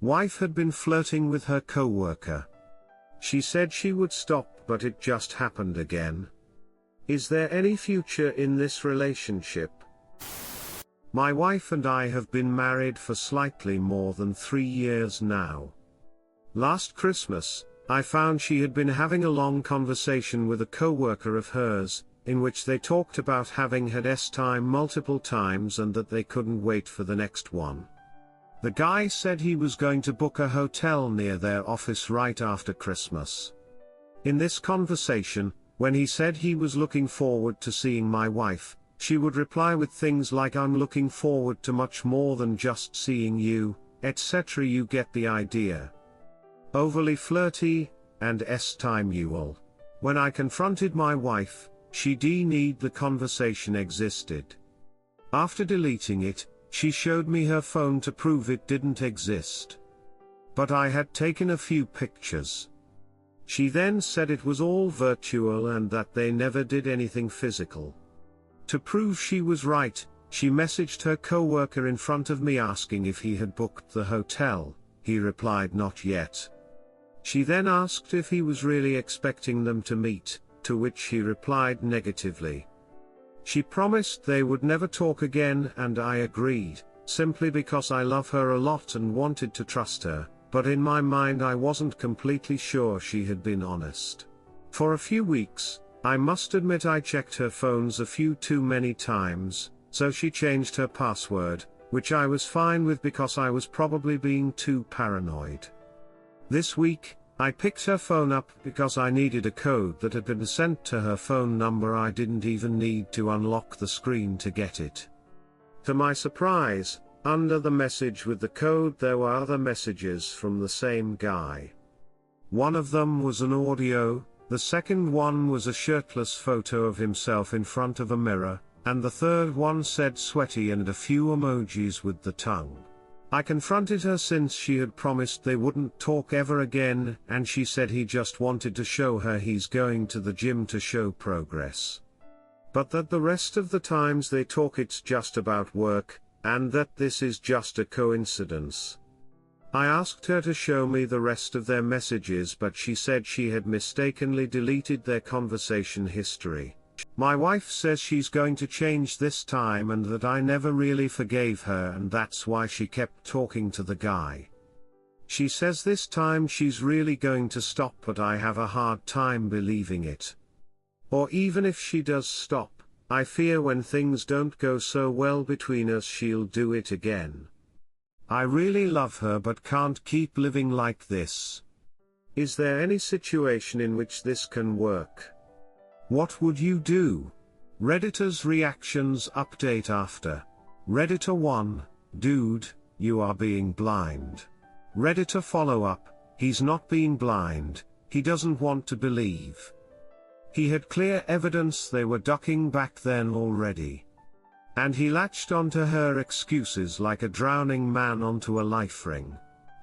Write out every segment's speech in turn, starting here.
Wife had been flirting with her coworker. She said she would stop, but it just happened again. Is there any future in this relationship? My wife and I have been married for slightly more than 3 years now. Last Christmas, I found she had been having a long conversation with a coworker of hers, in which they talked about having had S-time multiple times and that they couldn't wait for the next one. The guy said he was going to book a hotel near their office right after Christmas. In this conversation, when he said he was looking forward to seeing my wife, she would reply with things like "I'm looking forward to much more than just seeing you," etc. You get the idea. Overly flirty, and S-time. When I confronted my wife, she denied the conversation existed. After deleting it, she showed me her phone to prove it didn't exist. But I had taken a few pictures. She then said it was all virtual and that they never did anything physical. To prove she was right, she messaged her coworker in front of me asking if he had booked the hotel. He replied not yet. She then asked if he was really expecting them to meet, to which he replied negatively. She promised they would never talk again, and I agreed, simply because I love her a lot and wanted to trust her, but in my mind I wasn't completely sure she had been honest. For a few weeks, I must admit I checked her phones a few too many times, so she changed her password, which I was fine with because I was probably being too paranoid. This week, I picked her phone up because I needed a code that had been sent to her phone number. I didn't even need to unlock the screen to get it. To my surprise, under the message with the code there were other messages from the same guy. One of them was an audio, the second one was a shirtless photo of himself in front of a mirror, and the third one said sweaty and a few emojis with the tongue. I confronted her since she had promised they wouldn't talk ever again, and she said he just wanted to show her he's going to the gym to show progress. But that the rest of the times they talk it's just about work, and that this is just a coincidence. I asked her to show me the rest of their messages, but she said she had mistakenly deleted their conversation history. My wife says she's going to change this time and that I never really forgave her, and that's why she kept talking to the guy. She says this time she's really going to stop, but I have a hard time believing it. Or even if she does stop, I fear when things don't go so well between us she'll do it again. I really love her but can't keep living like this. Is there any situation in which this can work? What would you do? Redditor's reactions update after. Redditor 1, dude, you are being blind. Redditor follow-up, he's not being blind, he doesn't want to believe. He had clear evidence they were ducking back then already. And he latched onto her excuses like a drowning man onto a life ring.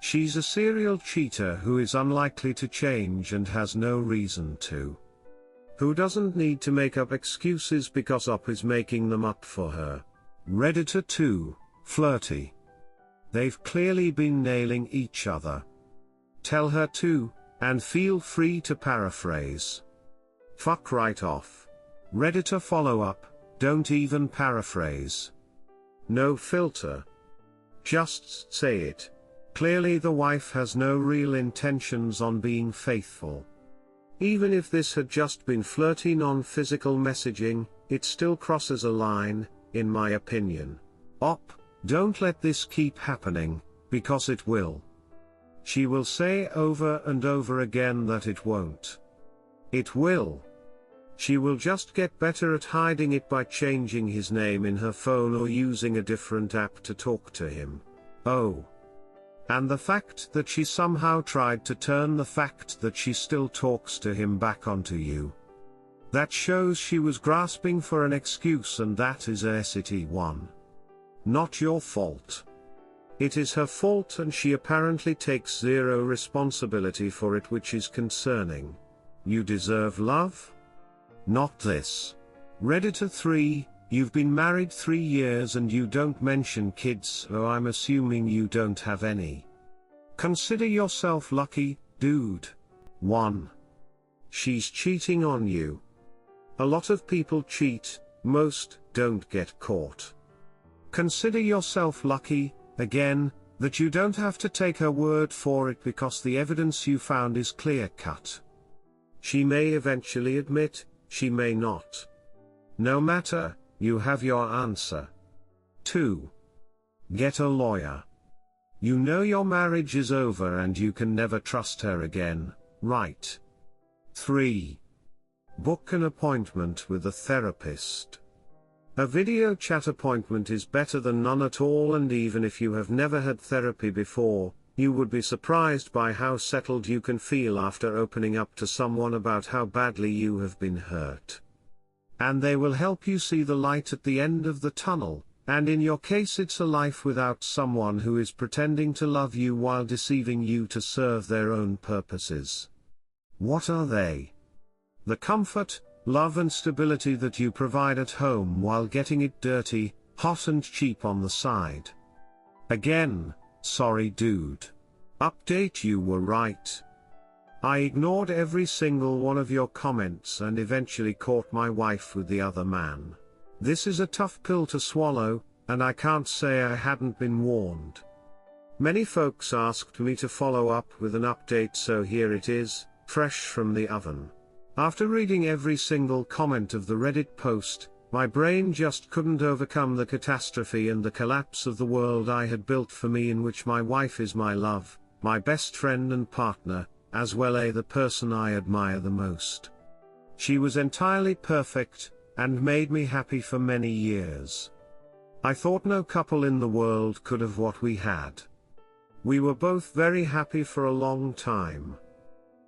She's a serial cheater who is unlikely to change and has no reason to. Who doesn't need to make up excuses because Op is making them up for her. Redditor 2, flirty. They've clearly been nailing each other. Tell her to, and feel free to paraphrase. Fuck right off. Redditor follow-up, don't even paraphrase. No filter. Just say it. Clearly the wife has no real intentions on being faithful. Even if this had just been flirty non-physical messaging, it still crosses a line, in my opinion. Op, don't let this keep happening, because it will. She will say over and over again that it won't. It will. She will just get better at hiding it by changing his name in her phone or using a different app to talk to him. Oh. And the fact that she somehow tried to turn the fact that she still talks to him back onto you. That shows she was grasping for an excuse, and that is a ST1. Not your fault. It is her fault, and she apparently takes zero responsibility for it, which is concerning. You deserve love? Not this. Redditor 3, you've been married 3 years and you don't mention kids, so I'm assuming you don't have any. Consider yourself lucky, dude. 1. She's cheating on you. A lot of people cheat, most don't get caught. Consider yourself lucky, again, that you don't have to take her word for it because the evidence you found is clear-cut. She may eventually admit, she may not. No matter, you have your answer. 2. Get a lawyer. You know your marriage is over and you can never trust her again, right? 3. Book an appointment with a therapist. A video chat appointment is better than none at all, and even if you have never had therapy before, you would be surprised by how settled you can feel after opening up to someone about how badly you have been hurt. And they will help you see the light at the end of the tunnel, and in your case it's a life without someone who is pretending to love you while deceiving you to serve their own purposes. What are they? The comfort, love and stability that you provide at home while getting it dirty, hot and cheap on the side. Again, sorry dude. Update, you were right. I ignored every single one of your comments and eventually caught my wife with the other man. This is a tough pill to swallow, and I can't say I hadn't been warned. Many folks asked me to follow up with an update, so here it is, fresh from the oven. After reading every single comment of the Reddit post, my brain just couldn't overcome the catastrophe and the collapse of the world I had built for me, in which my wife is my love, my best friend and partner, as well as the person I admire the most. She was entirely perfect, and made me happy for many years. I thought no couple in the world could have what we had. We were both very happy for a long time.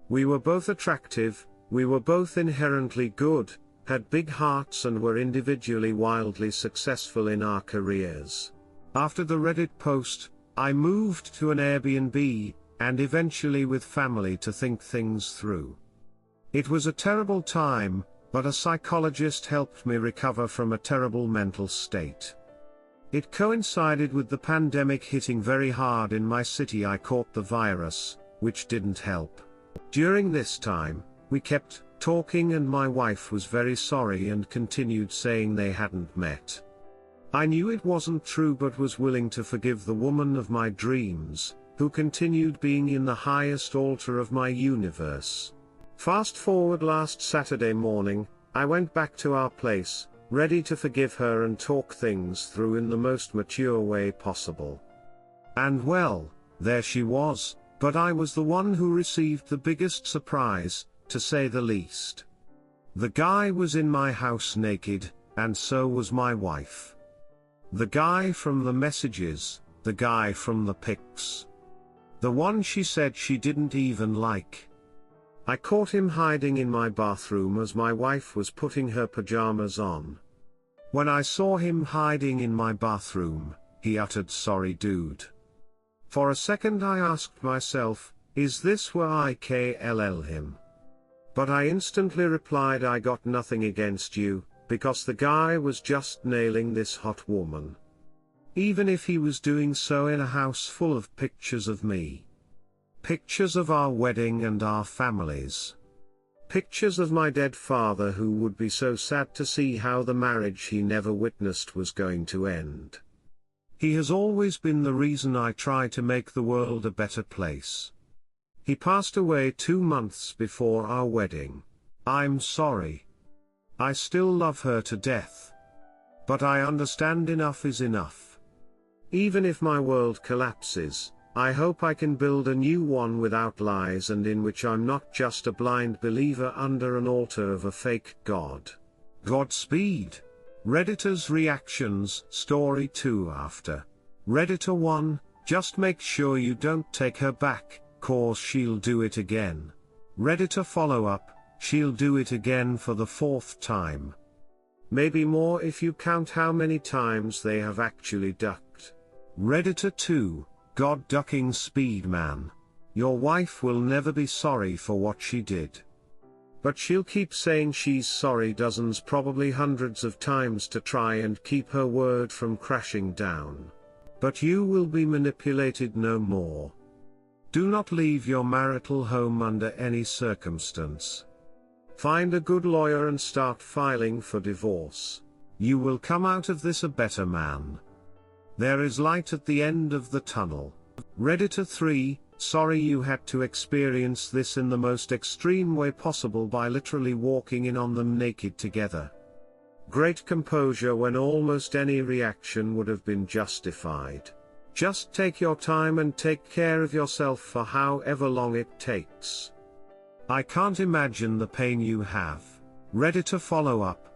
We were both attractive, we were both inherently good, had big hearts and were individually wildly successful in our careers. After the Reddit post, I moved to an Airbnb, and eventually with family to think things through. It was a terrible time, but a psychologist helped me recover from a terrible mental state. It coincided with the pandemic hitting very hard in my city. I caught the virus, which didn't help. During this time, we kept talking and my wife was very sorry and continued saying they hadn't met. I knew it wasn't true but was willing to forgive the woman of my dreams, who continued being in the highest altar of my universe. Fast forward last Saturday morning, I went back to our place, ready to forgive her and talk things through in the most mature way possible. And well, there she was, but I was the one who received the biggest surprise, to say the least. The guy was in my house naked, and so was my wife. The guy from the messages, the guy from the pics. The one she said she didn't even like. I caught him hiding in my bathroom as my wife was putting her pajamas on. When I saw him hiding in my bathroom, he uttered, "Sorry dude." For a second I asked myself, is this where I kill him? But I instantly replied, I got nothing against you, because the guy was just nailing this hot woman. Even if he was doing so in a house full of pictures of me. Pictures of our wedding and our families. Pictures of my dead father, who would be so sad to see how the marriage he never witnessed was going to end. He has always been the reason I try to make the world a better place. He passed away 2 months before our wedding. I'm sorry. I still love her to death. But I understand enough is enough. Even if my world collapses, I hope I can build a new one without lies and in which I'm not just a blind believer under an altar of a fake god. Godspeed. Redditor's reactions, story 2 after. Redditor 1, just make sure you don't take her back, cause she'll do it again. Redditor follow-up, she'll do it again for the 4th time. Maybe more if you count how many times they have actually ducked. Redditor 2, God ducking speed man. Your wife will never be sorry for what she did. But she'll keep saying she's sorry dozens, probably hundreds of times to try and keep her word from crashing down. But you will be manipulated no more. Do not leave your marital home under any circumstance. Find a good lawyer and start filing for divorce. You will come out of this a better man. There is light at the end of the tunnel. Redditor 3, sorry you had to experience this in the most extreme way possible by literally walking in on them naked together. Great composure when almost any reaction would have been justified. Just take your time and take care of yourself for however long it takes. I can't imagine the pain you have. Redditor follow-up,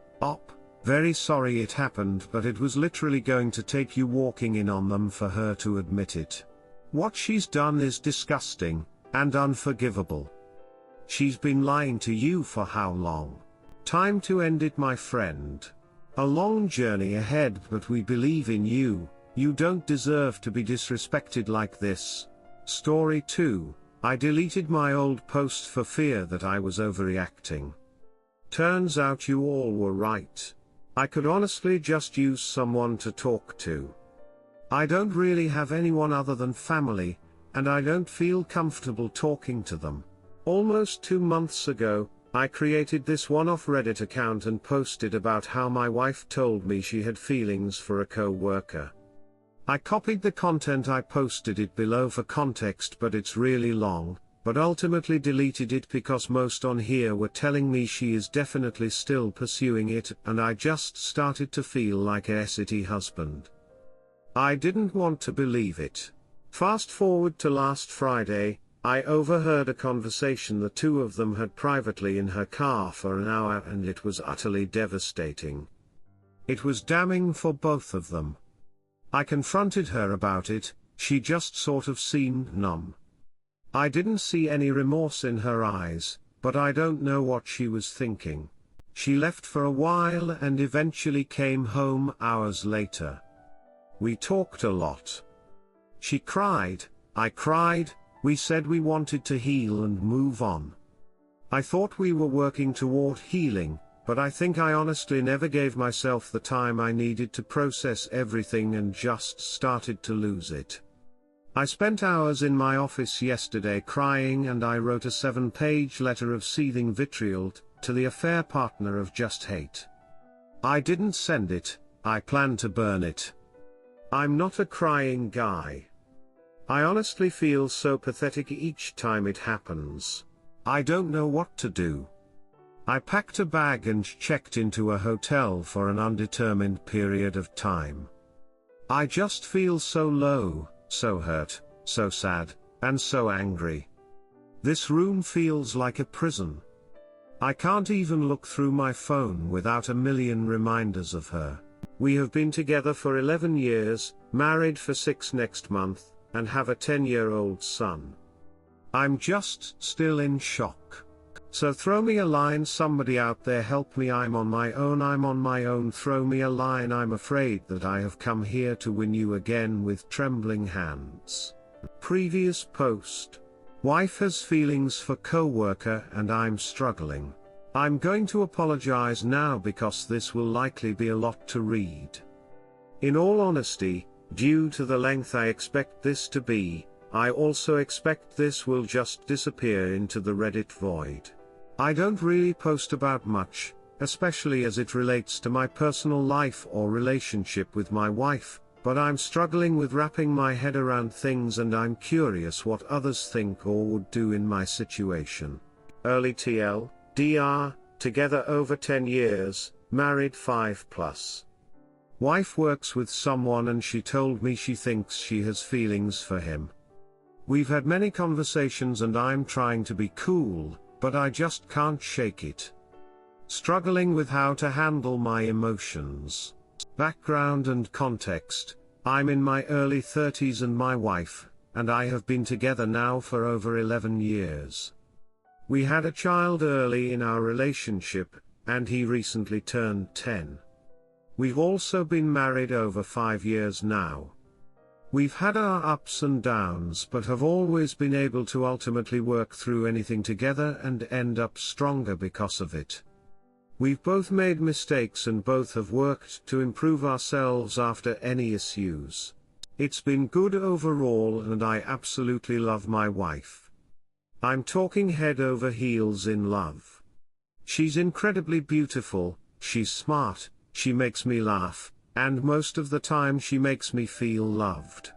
very sorry it happened, but it was literally going to take you walking in on them for her to admit it. What she's done is disgusting, and unforgivable. She's been lying to you for how long? Time to end it, my friend. A long journey ahead, but we believe in you. You don't deserve to be disrespected like this. Story 2, I deleted my old post for fear that I was overreacting. Turns out you all were right. I could honestly just use someone to talk to. I don't really have anyone other than family, and I don't feel comfortable talking to them. Almost 2 months ago, I created this one-off Reddit account and posted about how my wife told me she had feelings for a co-worker. I copied the content, I posted it below for context, but it's really long, but ultimately deleted it because most on here were telling me she is definitely still pursuing it, and I just started to feel like a shitty husband. I didn't want to believe it. Fast forward to last Friday, I overheard a conversation the two of them had privately in her car for an hour, and it was utterly devastating. It was damning for both of them. I confronted her about it, she just sort of seemed numb. I didn't see any remorse in her eyes, but I don't know what she was thinking. She left for a while and eventually came home hours later. We talked a lot. She cried, I cried, we said we wanted to heal and move on. I thought we were working toward healing, but I think I honestly never gave myself the time I needed to process everything and just started to lose it. I spent hours in my office yesterday crying, and I wrote a 7-page letter of seething vitriol to the affair partner of just hate. I didn't send it, I plan to burn it. I'm not a crying guy. I honestly feel so pathetic each time it happens. I don't know what to do. I packed a bag and checked into a hotel for an undetermined period of time. I just feel so low, so hurt, so sad, and so angry. This room feels like a prison. I can't even look through my phone without a million reminders of her. We have been together for 11 years, married for 6 next month, and have a 10-year-old son. I'm just still in shock. So throw me a line, somebody out there, help me, I'm on my own, throw me a line, I'm afraid that I have come here to win you again with trembling hands. Previous post. Wife has feelings for coworker and I'm struggling. I'm going to apologize now because this will likely be a lot to read. In all honesty, due to the length I expect this to be, I also expect this will just disappear into the Reddit void. I don't really post about much, especially as it relates to my personal life or relationship with my wife, but I'm struggling with wrapping my head around things and I'm curious what others think or would do in my situation. Early TL, DR, together over 10 years, married 5+. Wife works with someone and she told me she thinks she has feelings for him. We've had many conversations and I'm trying to be cool, but I just can't shake it. Struggling with how to handle my emotions. Background and context, I'm in my early 30s and my wife, and I have been together now for over 11 years. We had a child early in our relationship, and he recently turned 10. We've also been married over 5 years now. We've had our ups and downs but have always been able to ultimately work through anything together and end up stronger because of it. We've both made mistakes and both have worked to improve ourselves after any issues. It's been good overall and I absolutely love my wife. I'm talking head over heels in love. She's incredibly beautiful, she's smart, she makes me laugh, and most of the time she makes me feel loved.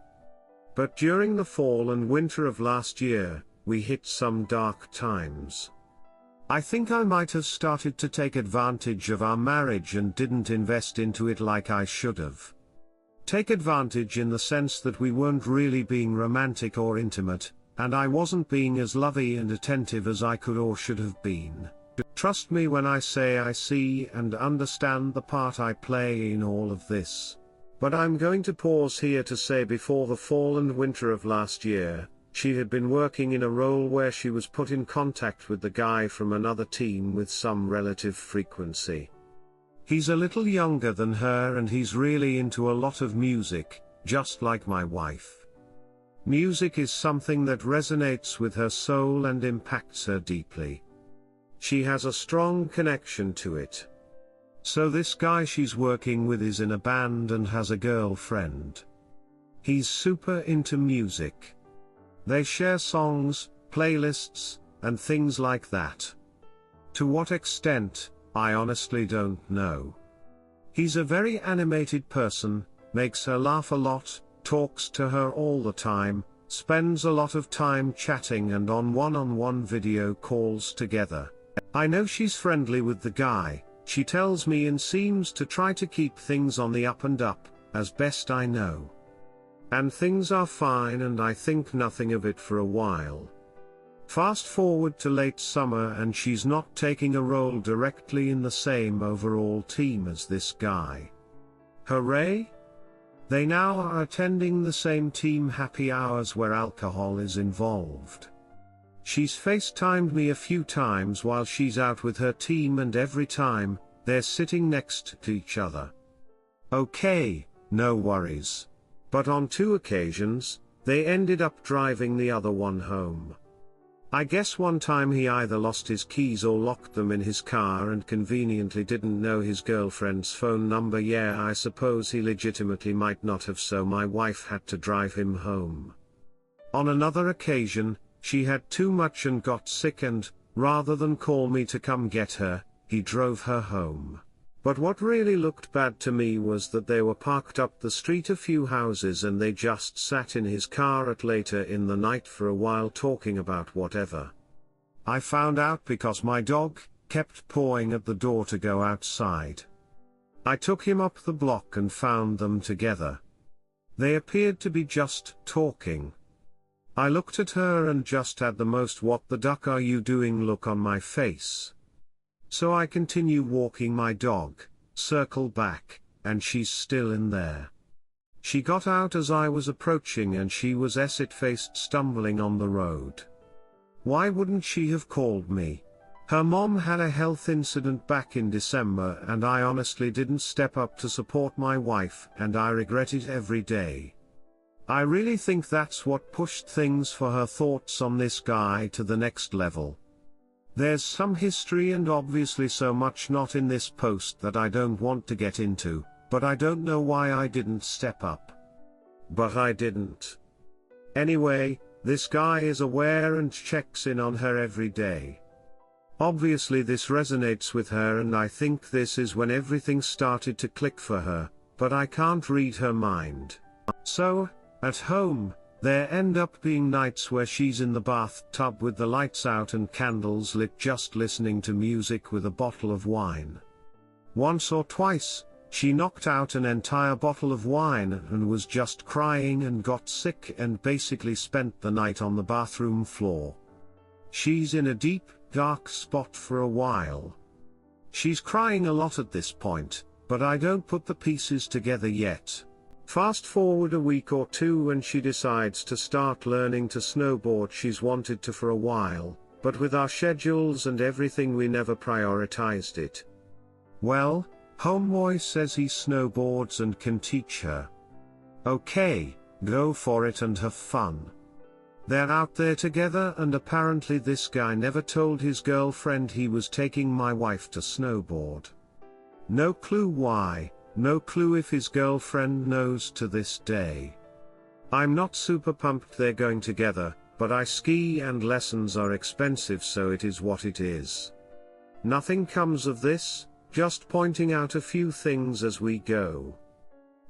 But during the fall and winter of last year, we hit some dark times. I think I might have started to take advantage of our marriage and didn't invest into it like I should have. Take advantage in the sense that we weren't really being romantic or intimate, and I wasn't being as lovey and attentive as I could or should have been. Trust me when I say I see and understand the part I play in all of this. But I'm going to pause here to say before the fall and winter of last year, she had been working in a role where she was put in contact with the guy from another team with some relative frequency. He's a little younger than her and he's really into a lot of music, just like my wife. Music is something that resonates with her soul and impacts her deeply. She has a strong connection to it. So this guy she's working with is in a band and has a girlfriend. He's super into music. They share songs, playlists, and things like that. To what extent, I honestly don't know. He's a very animated person, makes her laugh a lot, talks to her all the time, spends a lot of time chatting and on one-on-one video calls together. I know she's friendly with the guy, she tells me, and seems to try to keep things on the up and up, as best I know. And things are fine and I think nothing of it for a while. Fast forward to late summer and she's not taking a role directly in the same overall team as this guy. Hooray! They now are attending the same team happy hours where alcohol is involved. She's FaceTimed me a few times while she's out with her team and every time, they're sitting next to each other. Okay, no worries. But on 2 occasions, they ended up driving the other one home. I guess one time he either lost his keys or locked them in his car and conveniently didn't know his girlfriend's phone number. Yeah, I suppose he legitimately might not have, so my wife had to drive him home. On another occasion, she had too much and got sick and, rather than call me to come get her, he drove her home. But what really looked bad to me was that they were parked up the street a few houses and they just sat in his car at later in the night for a while talking about whatever. I found out because my dog kept pawing at the door to go outside. I took him up the block and found them together. They appeared to be just talking. I looked at her and just had the most "what the duck are you doing" look on my face. So I continue walking my dog, circle back, and she's still in there. She got out as I was approaching and she was acid-faced stumbling on the road. Why wouldn't she have called me? Her mom had a health incident back in December and I honestly didn't step up to support my wife and I regret it every day. I really think that's what pushed things for her thoughts on this guy to the next level. There's some history and obviously so much not in this post that I don't want to get into, but I don't know why I didn't step up. But I didn't. Anyway, this guy is aware and checks in on her every day. Obviously this resonates with her and I think this is when everything started to click for her, but I can't read her mind. So, at home, there end up being nights where she's in the bathtub with the lights out and candles lit just listening to music with a bottle of wine. Once or twice, she knocked out an entire bottle of wine and was just crying and got sick and basically spent the night on the bathroom floor. She's in a deep, dark spot for a while. She's crying a lot at this point, but I don't put the pieces together yet. Fast forward a week or two and she decides to start learning to snowboard. She's wanted to for a while, but with our schedules and everything we never prioritized it. Well, homeboy says he snowboards and can teach her. Okay, go for it and have fun. They're out there together and apparently this guy never told his girlfriend he was taking my wife to snowboard. No clue why. No clue if his girlfriend knows to this day. I'm not super pumped they're going together, but I ski and lessons are expensive, so it is what it is. Nothing comes of this, just pointing out a few things as we go.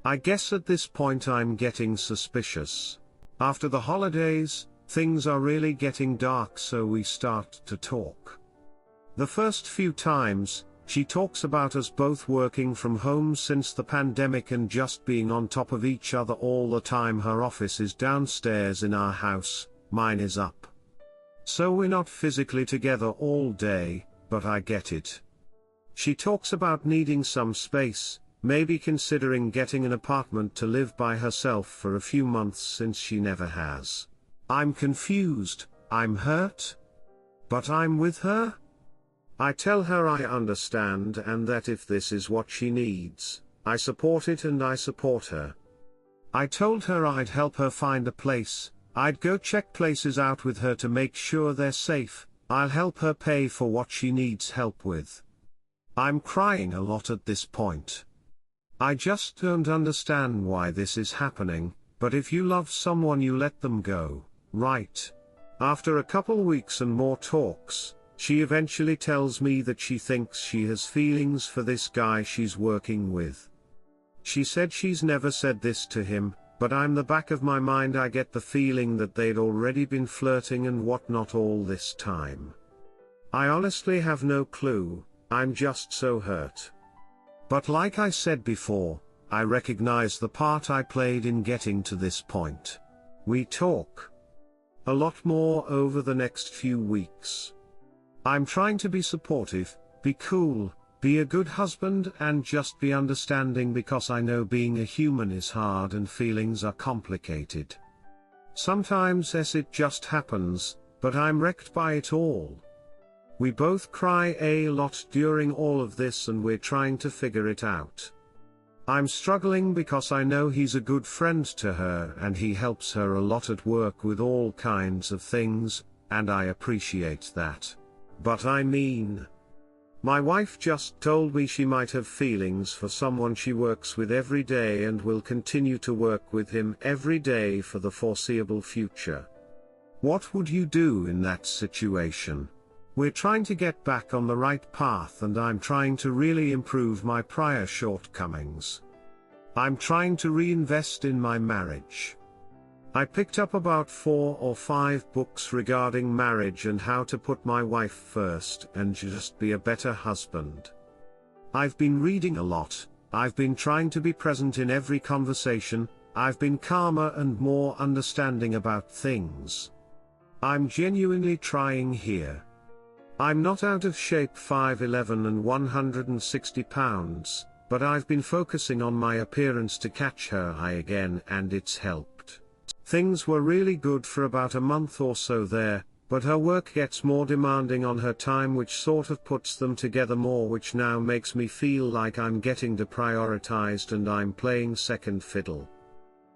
I guess at this point I'm getting suspicious. After the holidays, things are really getting dark, so we start to talk. The first few times, she talks about us both working from home since the pandemic and just being on top of each other all the time. Her office is downstairs in our house, mine is up. So we're not physically together all day, but I get it. She talks about needing some space, maybe considering getting an apartment to live by herself for a few months since she never has. I'm confused, I'm hurt. But I'm with her? I tell her I understand and that if this is what she needs, I support it and I support her. I told her I'd help her find a place, I'd go check places out with her to make sure they're safe, I'll help her pay for what she needs help with. I'm crying a lot at this point. I just don't understand why this is happening, but if you love someone you let them go, right? After a couple weeks and more talks, she eventually tells me that she thinks she has feelings for this guy she's working with. She said she's never said this to him, but in the back of my mind I get the feeling that they'd already been flirting and whatnot all this time. I honestly have no clue, I'm just so hurt. But like I said before, I recognize the part I played in getting to this point. We talk a lot more over the next few weeks. I'm trying to be supportive, be cool, be a good husband and just be understanding, because I know being a human is hard and feelings are complicated. Sometimes it just happens, but I'm wrecked by it all. We both cry a lot during all of this and we're trying to figure it out. I'm struggling because I know he's a good friend to her and he helps her a lot at work with all kinds of things, and I appreciate that. But I mean, my wife just told me she might have feelings for someone she works with every day and will continue to work with him every day for the foreseeable future. What would you do in that situation? We're trying to get back on the right path and I'm trying to really improve my prior shortcomings. I'm trying to reinvest in my marriage. I picked up about 4 or 5 books regarding marriage and how to put my wife first and just be a better husband. I've been reading a lot, I've been trying to be present in every conversation, I've been calmer and more understanding about things. I'm genuinely trying here. I'm not out of shape, 5'11" and 160 pounds, but I've been focusing on my appearance to catch her eye again and it's helped. Things were really good for about a month or so there, but her work gets more demanding on her time, which sort of puts them together more, which now makes me feel like I'm getting deprioritized and I'm playing second fiddle.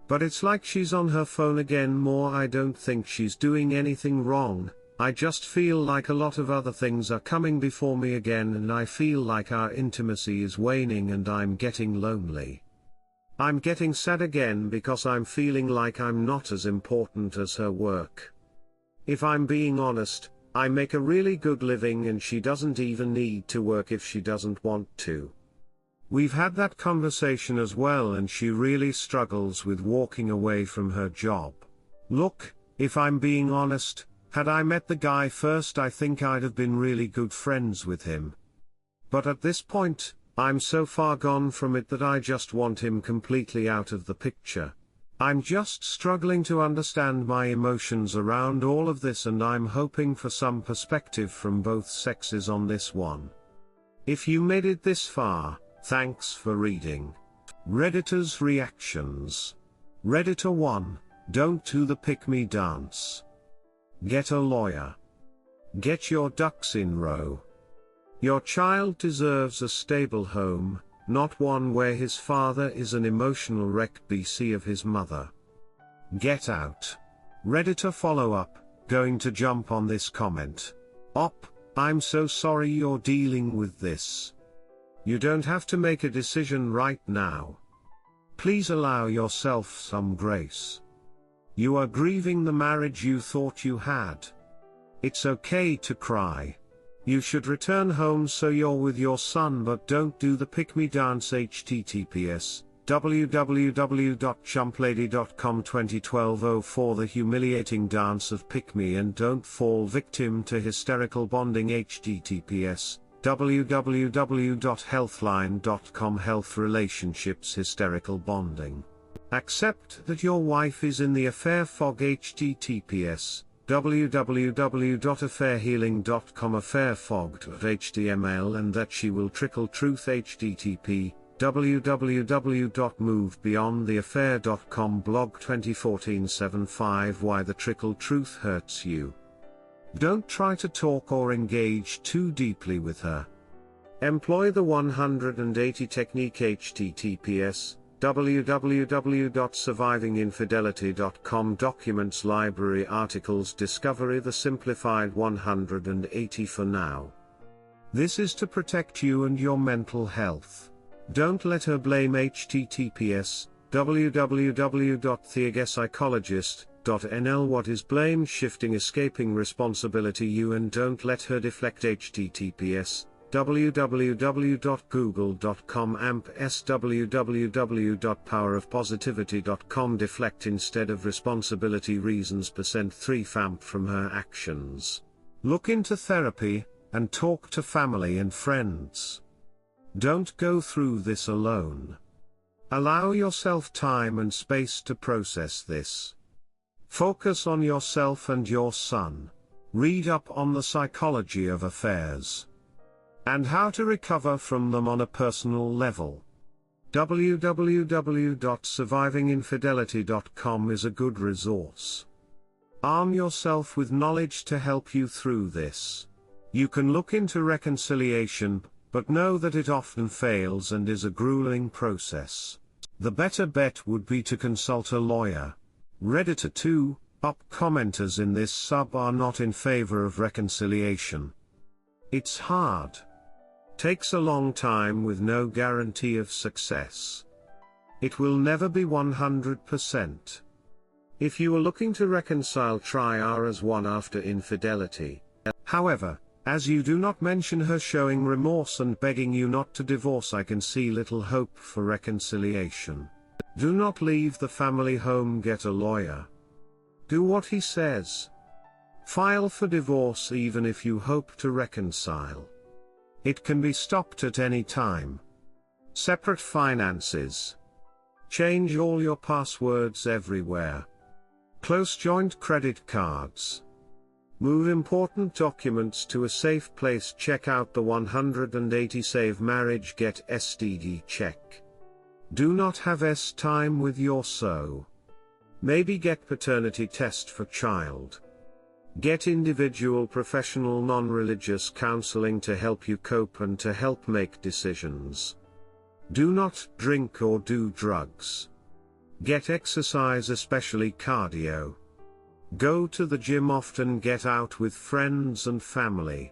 But it's like she's on her phone again more. I don't think she's doing anything wrong, I just feel like a lot of other things are coming before me again and I feel like our intimacy is waning and I'm getting lonely. I'm getting sad again because I'm feeling like I'm not as important as her work. If I'm being honest, I make a really good living and she doesn't even need to work if she doesn't want to. We've had that conversation as well and she really struggles with walking away from her job. Look, if I'm being honest, had I met the guy first I think I'd have been really good friends with him. But at this point, I'm so far gone from it that I just want him completely out of the picture. I'm just struggling to understand my emotions around all of this and I'm hoping for some perspective from both sexes on this one. If you made it this far, thanks for reading. Redditors' reactions. Redditor 1, don't do the pick-me dance. Get a lawyer. Get your ducks in row. Your child deserves a stable home, not one where his father is an emotional wreck BC of his mother. Get out. Redditor follow-up, going to jump on this comment. Op, I'm so sorry you're dealing with this. You don't have to make a decision right now. Please allow yourself some grace. You are grieving the marriage you thought you had. It's okay to cry. You should return home so you're with your son, but don't do the pick me dance. https www.chumplady.com 2012-04 The humiliating dance of pick me and don't fall victim to hysterical bonding. https www.healthline.com Health relationships hysterical bonding. Accept that your wife is in the affair fog. https www.affairhealing.com affairfog.html and that she will trickle truth. http www.movebeyondtheaffair.com blog 2014-75 Why the trickle truth hurts you. Don't try to talk or engage too deeply with her. Employ the 180 technique. https www.survivinginfidelity.com Documents Library Articles Discovery The Simplified 180 For now. This is to protect you and your mental health. Don't let her blame. https www.theagepsychologist.nl What is blame shifting, escaping responsibility? You and don't let her deflect. https www.google.com amps www.powerofpositivity.com Deflect instead of responsibility reasons %3 FAMP from her actions. Look into therapy, and talk to family and friends. Don't go through this alone. Allow yourself time and space to process this. Focus on yourself and your son. Read up on the psychology of affairs and how to recover from them on a personal level. www.survivinginfidelity.com is a good resource. Arm yourself with knowledge to help you through this. You can look into reconciliation, but know that it often fails and is a grueling process. The better bet would be to consult a lawyer. Redditor 2, up commenters in this sub are not in favor of reconciliation. It's hard. Takes a long time with no guarantee of success. It will never be 100%. If you are looking to reconcile, try R as one after infidelity. However, as you do not mention her showing remorse and begging you not to divorce, I can see little hope for reconciliation. Do not leave the family home. Get a lawyer. Do what he says. File for divorce even if you hope to reconcile. It can be stopped at any time. Separate finances. Change all your passwords everywhere. Close joint credit cards. Move important documents to a safe place. Check out the 180 Save Marriage. Get STD check. Do not have time with your so. Maybe get paternity test for child. Get individual professional non-religious counseling to help you cope and to help make decisions. Do not drink or do drugs. Get exercise, especially cardio. Go to the gym often. Get out with friends and family.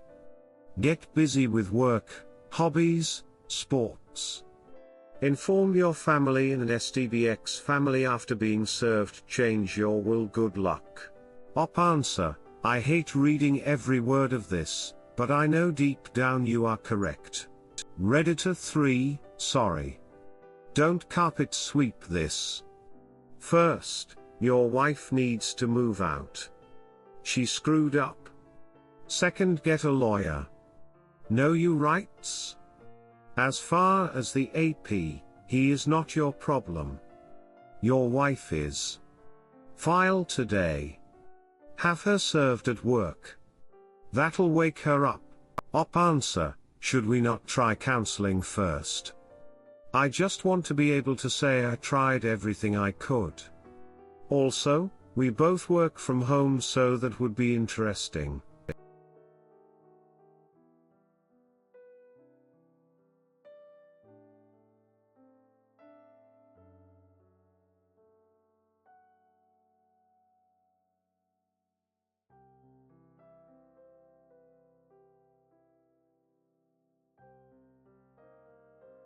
Get busy with work, hobbies, sports. Inform your family and STBX family after being served. Change your will. Good luck. Op answer: I hate reading every word of this, but I know deep down you are correct. Redditor 3, sorry. Don't carpet sweep this. First, your wife needs to move out. She screwed up. Second, get a lawyer. Know your rights. As far as the AP, he is not your problem. Your wife is. File today. Have her served at work. That'll wake her up. Op answer: should we not try counseling first? I just want to be able to say I tried everything I could. Also, we both work from home, so that would be interesting.